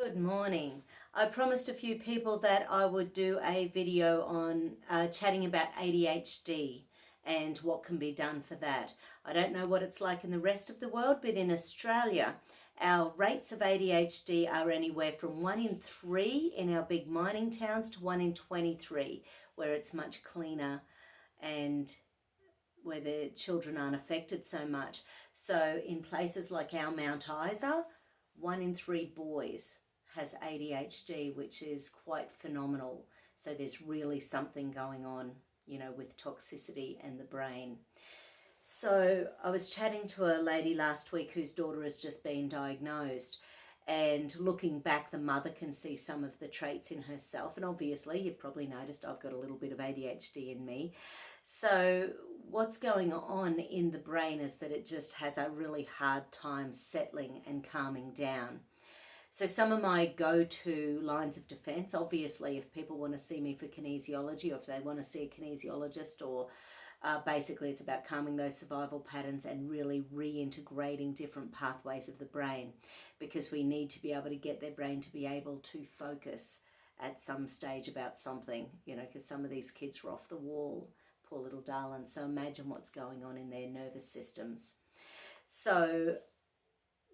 Good morning. I promised a few people that I would do a video on chatting about ADHD and what can be done for that. I don't know what it's like in the rest of the world, but in Australia, our rates of ADHD are anywhere from 1 in 3 in our big mining towns to 1 in 23, where it's much cleaner and where the children aren't affected so much. So in places like our Mount Isa, 1 in 3 boys has ADHD, which is quite phenomenal. So there's really something going on, with toxicity and the brain. So I was chatting to a lady last week whose daughter has just been diagnosed, and looking back, the mother can see some of the traits in herself. And obviously, you've probably noticed I've got a little bit of ADHD in me. So what's going on in the brain is that it just has a really hard time settling and calming down. So some of my go-to lines of defense, obviously, if people want to see me for kinesiology, or if they want to see a kinesiologist, or basically it's about calming those survival patterns and really reintegrating different pathways of the brain, because we need to be able to get their brain to be able to focus at some stage about something, because some of these kids are off the wall, poor little darlings. So imagine what's going on in their nervous systems. So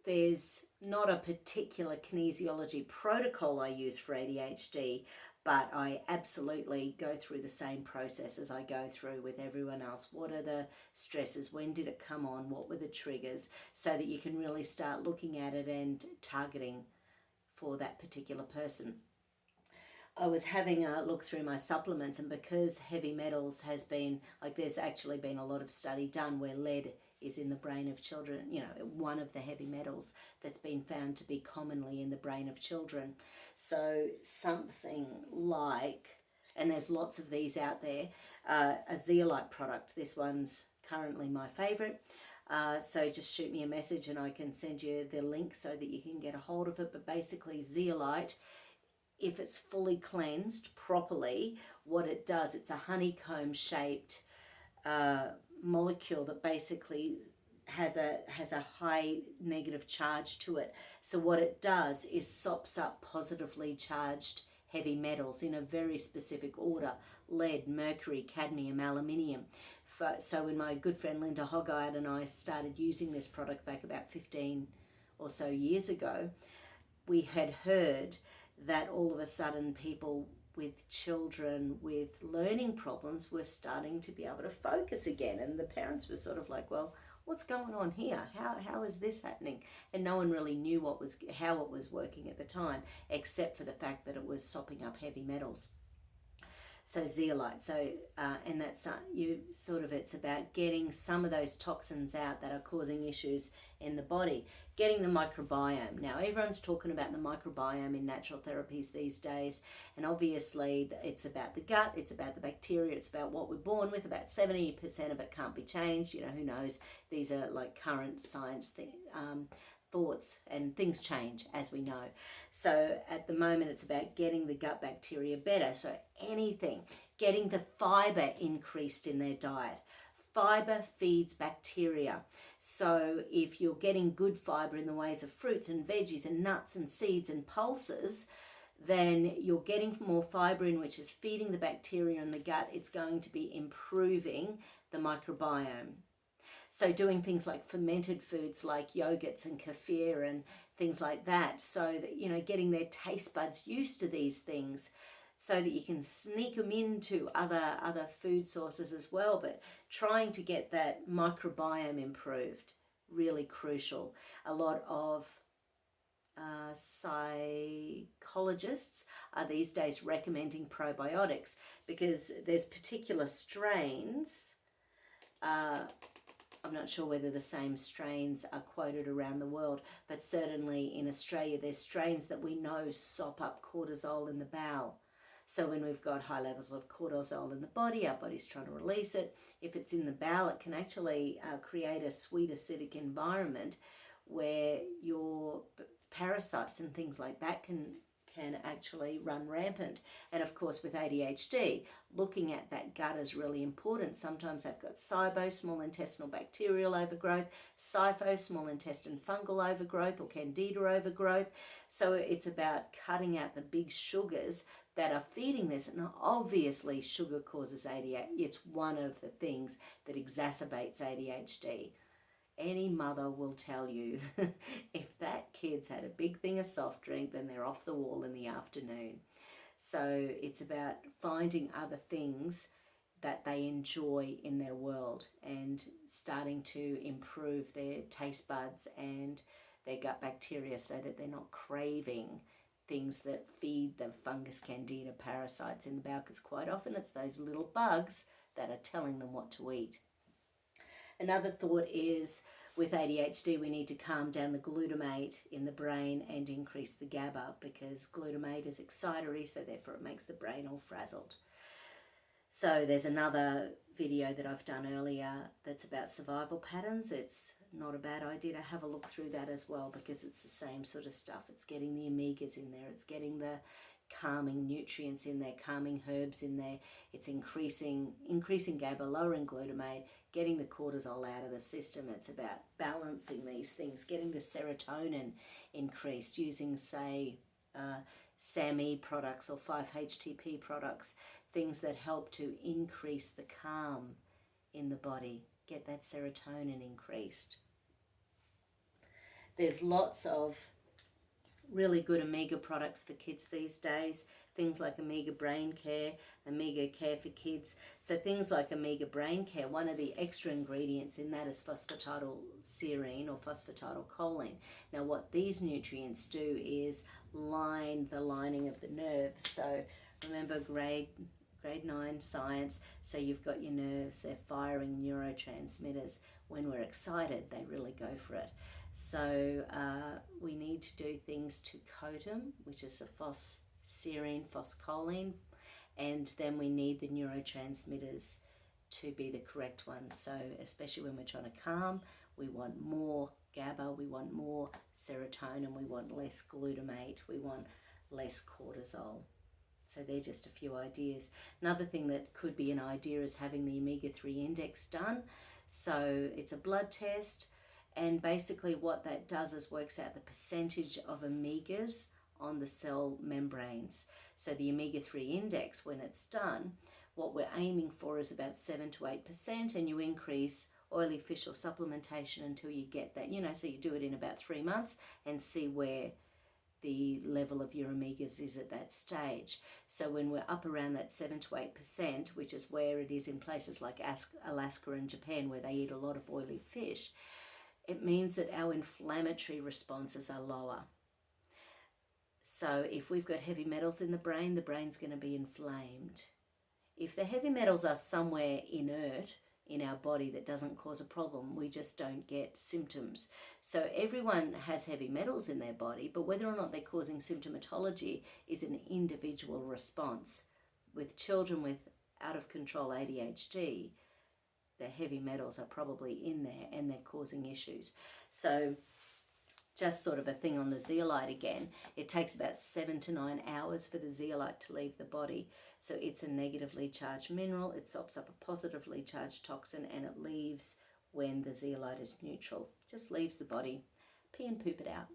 there's not a particular kinesiology protocol I use for ADHD, but I absolutely go through the same process as I go through with everyone else. What are the stresses? When did it come on? What were the triggers? So that you can really start looking at it and targeting for that particular person. I was having a look through my supplements, and because heavy metals has been, there's actually been a lot of study done where lead is in the brain of children, one of the heavy metals that's been found to be commonly in the brain of children. So something like, and there's lots of these out there, a Zeolite product. This one's currently my favorite. So just shoot me a message and I can send you the link so that you can get a hold of it. But basically Zeolite, if it's fully cleansed properly, what it does, it's a honeycomb shaped molecule that basically has a high negative charge to it. So what it does is sops up positively charged heavy metals in a very specific order: lead, mercury, cadmium, aluminium. So when my good friend Linda Hoggard and I started using this product back about 15 or so years ago, we had heard that all of a sudden people with children with learning problems were starting to be able to focus again, and the parents were sort of like, well, what's going on here? How is this happening? And no one really knew how it was working at the time, except for the fact that it was sopping up heavy metals. So Zeolite, and that's it's about getting some of those toxins out that are causing issues in the body, getting the microbiome. Now everyone's talking about the microbiome in natural therapies these days, and obviously it's about the gut, it's about the bacteria, it's about what we're born with. About 70% of it can't be changed. Who knows? These are like current science thoughts, and things change, as we know. So at the moment it's about getting the gut bacteria better. So getting the fiber increased in their diet. Fiber feeds bacteria. So if you're getting good fiber in the ways of fruits and veggies and nuts and seeds and pulses, then you're getting more fiber in, which is feeding the bacteria in the gut. It's going to be improving the microbiome. So doing things like fermented foods like yogurts and kefir and things like that, so that, getting their taste buds used to these things so that you can sneak them into other food sources as well. But trying to get that microbiome improved, really crucial. A lot of psychologists are these days recommending probiotics because there's particular strains. I'm not sure whether the same strains are quoted around the world, but certainly in Australia there's strains that we know sop up cortisol in the bowel. So when we've got high levels of cortisol in the body, our body's trying to release it. If it's in the bowel, it can actually create a sweet acidic environment where your parasites and things like that can can actually run rampant. And of course with ADHD, looking at that gut is really important. Sometimes they've got SIBO, small intestinal bacterial overgrowth, SIFO, small intestine fungal overgrowth, or candida overgrowth. So it's about cutting out the big sugars that are feeding this. And obviously sugar causes ADHD. It's one of the things that exacerbates ADHD. Any mother will tell you if that kid's had a big thing of soft drink, then they're off the wall in the afternoon. So it's about finding other things that they enjoy in their world and starting to improve their taste buds and their gut bacteria so that they're not craving things that feed the fungus, candida, parasites in the bowel, because quite often it's those little bugs that are telling them what to eat. Another thought is with ADHD we need to calm down the glutamate in the brain and increase the GABA, because glutamate is excitatory, so therefore it makes the brain all frazzled. So there's another video that I've done earlier that's about survival patterns. It's not a bad idea to have a look through that as well, because it's the same sort of stuff. It's getting the omegas in there, it's getting the calming nutrients in there, calming herbs in there. It's increasing GABA, lowering glutamate, getting the cortisol out of the system. It's about balancing these things, getting the serotonin increased using, say, SAMe products or 5-HTP products, things that help to increase the calm in the body, get that serotonin increased. There's lots of really good omega products for kids these days, things like Omega Brain Care, Omega Care for Kids. So things like Omega Brain Care, one of the extra ingredients in that is phosphatidylserine or phosphatidylcholine. Now what these nutrients do is line the lining of the nerves. So remember grade 9 science, so you've got your nerves, they're firing neurotransmitters. When we're excited, they really go for it. So we need to do things to coat them, which is the serine, phoscholine, and then we need the neurotransmitters to be the correct ones. So especially when we're trying to calm, we want more GABA, we want more serotonin, we want less glutamate, we want less cortisol. So they're just a few ideas. Another thing that could be an idea is having the omega-3 index done. So it's a blood test, and basically what that does is works out the percentage of omegas on the cell membranes. So the omega-3 index, when it's done, what we're aiming for is about 7 to 8%, and you increase oily fish oil supplementation until you get that, so you do it in about 3 months and see where the level of your omegas is at that stage. So when we're up around that 7 to 8%, which is where it is in places like Alaska and Japan, where they eat a lot of oily fish, it means that our inflammatory responses are lower. So if we've got heavy metals in the brain's going to be inflamed. If the heavy metals are somewhere inert in our body that doesn't cause a problem, we just don't get symptoms. So everyone has heavy metals in their body, but whether or not they're causing symptomatology is an individual response. With children with out of control ADHD, the heavy metals are probably in there and they're causing issues. So just sort of a thing on the zeolite again, it takes about 7 to 9 hours for the zeolite to leave the body. So it's a negatively charged mineral, it sops up a positively charged toxin, and it leaves when the zeolite is neutral. Just leaves the body, pee and poop it out.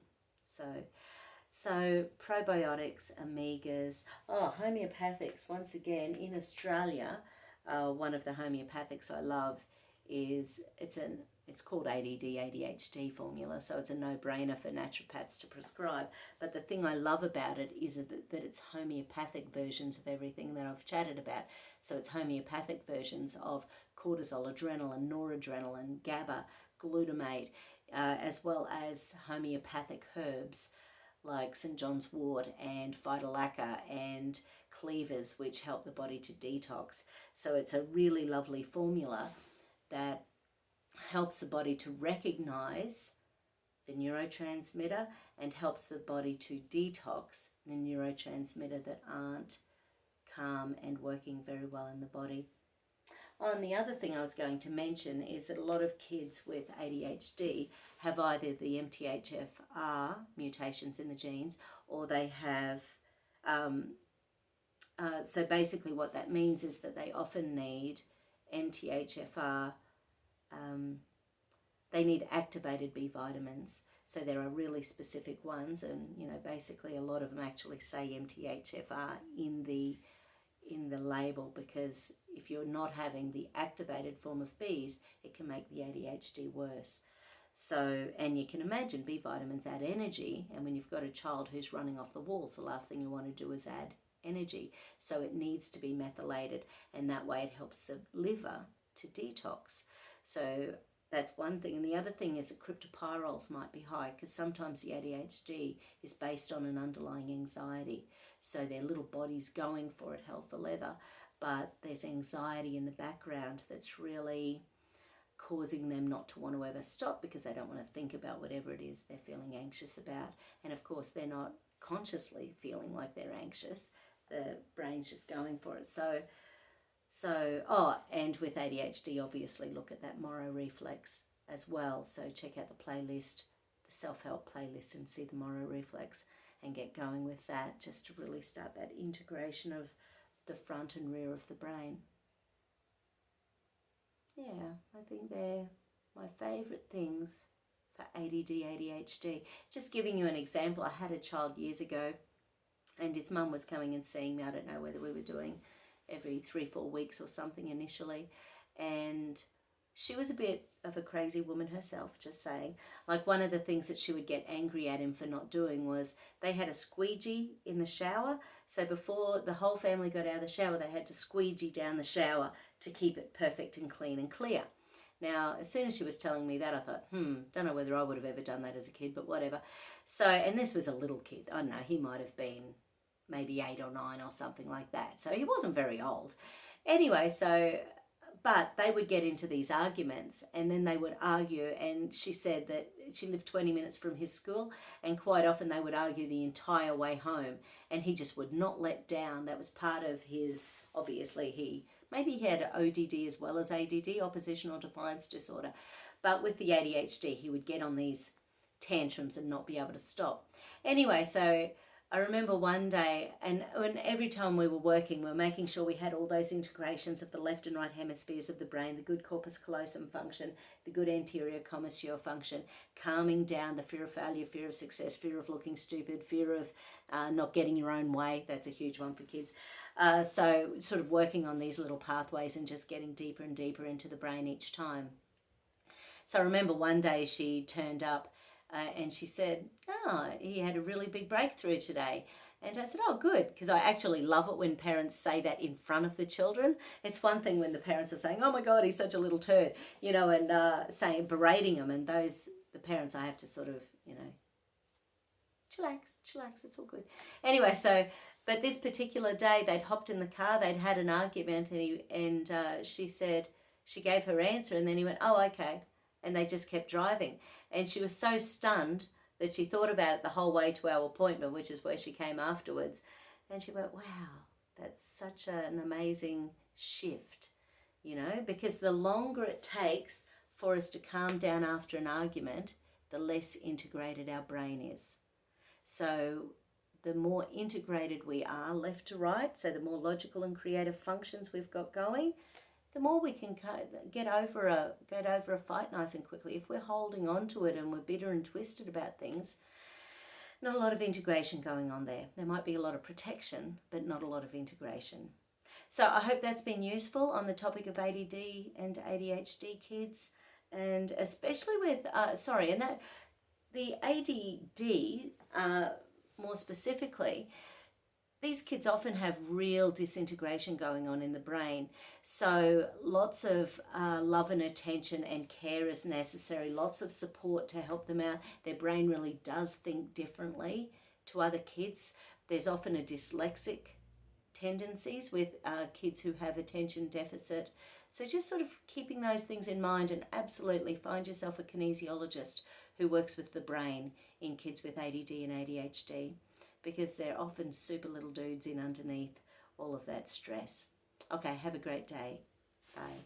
So probiotics, omegas, homeopathics. Once again, in Australia, one of the homeopathics I love is, it's called Adhd ADHD formula, so it's a no-brainer for naturopaths to prescribe. But the thing I love about it is that it's homeopathic versions of everything that I've chatted about. So it's homeopathic versions of cortisol, adrenaline, noradrenaline, GABA, glutamate, as well as homeopathic herbs like St. John's wort and phytolacca and cleavers, which help the body to detox. So it's a really lovely formula that helps the body to recognize the neurotransmitter and helps the body to detox the neurotransmitter that aren't calm and working very well in the body. And the other thing I was going to mention is that a lot of kids with ADHD have either the MTHFR mutations in the genes, or they have So basically what that means is that they often need MTHFR, they need activated B vitamins. So there are really specific ones, and basically a lot of them actually say MTHFR in the label, because if you're not having the activated form of Bs, it can make the ADHD worse. So, and you can imagine B vitamins add energy, and when you've got a child who's running off the walls, the last thing you want to do is add energy. So it needs to be methylated, and that way it helps the liver to detox. So that's one thing. And the other thing is that cryptopyrroles might be high, because sometimes the ADHD is based on an underlying anxiety. So their little body's going for it, hell for leather, but there's anxiety in the background that's really causing them not to want to ever stop, because they don't want to think about whatever it is they're feeling anxious about. And of course, they're not consciously feeling like they're anxious. The brain's just going for it. And with ADHD, obviously, look at that moro reflex as well. So check out the playlist, the self-help playlist, and see the moro reflex and get going with that, just to really start that integration of the front and rear of the brain. Yeah, I think they're my favourite things for ADD, ADHD. Just giving you an example, I had a child years ago, and his mum was coming and seeing me. I don't know whether we were doing every 3-4 weeks or something initially, and she was a bit of a crazy woman herself, just saying. Like, one of the things that she would get angry at him for not doing was they had a squeegee in the shower. So before the whole family got out of the shower, they had to squeegee down the shower to keep it perfect and clean and clear. Now, as soon as she was telling me that, I thought, don't know whether I would have ever done that as a kid, but whatever. So, and this was a little kid. I don't know, he might have been maybe 8 or 9 or something like that. So he wasn't very old. Anyway, but they would get into these arguments, and then they would argue, and she said that she lived 20 minutes from his school, and quite often they would argue the entire way home, and he just would not let down. That was part of his, obviously maybe he had ODD as well as ADD, oppositional defiance disorder, but with the ADHD he would get on these tantrums and not be able to stop. Anyway, so I remember one day, and every time we were working, we were making sure we had all those integrations of the left and right hemispheres of the brain, the good corpus callosum function, the good anterior commissure function, calming down the fear of failure, fear of success, fear of looking stupid, fear of not getting your own way. That's a huge one for kids. So sort of working on these little pathways and just getting deeper and deeper into the brain each time. So I remember one day she turned up, and she said, he had a really big breakthrough today. And I said, oh, good, because I actually love it when parents say that in front of the children. It's one thing when the parents are saying, oh my God, he's such a little turd, and berating them. And the parents, I have to sort of, chillax, it's all good. Anyway, but this particular day, they'd hopped in the car, they'd had an argument, and she said, she gave her answer, and then he went, oh, okay. And they just kept driving. And she was so stunned that she thought about it the whole way to our appointment, which is where she came afterwards. And she went, wow, that's such an amazing shift, because the longer it takes for us to calm down after an argument, the less integrated our brain is. So the more integrated we are left to right, so the more logical and creative functions we've got going, the more we can get over a fight nice and quickly. If we're holding on to it and we're bitter and twisted about things, not a lot of integration going on there. There might be a lot of protection, but not a lot of integration. So I hope that's been useful on the topic of ADD and ADHD kids, and especially with, the ADD, more specifically, these kids often have real disintegration going on in the brain. So lots of love and attention and care is necessary, lots of support to help them out. Their brain really does think differently to other kids. There's often a dyslexic tendencies with kids who have attention deficit. So just sort of keeping those things in mind, and absolutely find yourself a kinesiologist who works with the brain in kids with ADD and ADHD, because they're often super little dudes in underneath all of that stress. Okay, have a great day. Bye.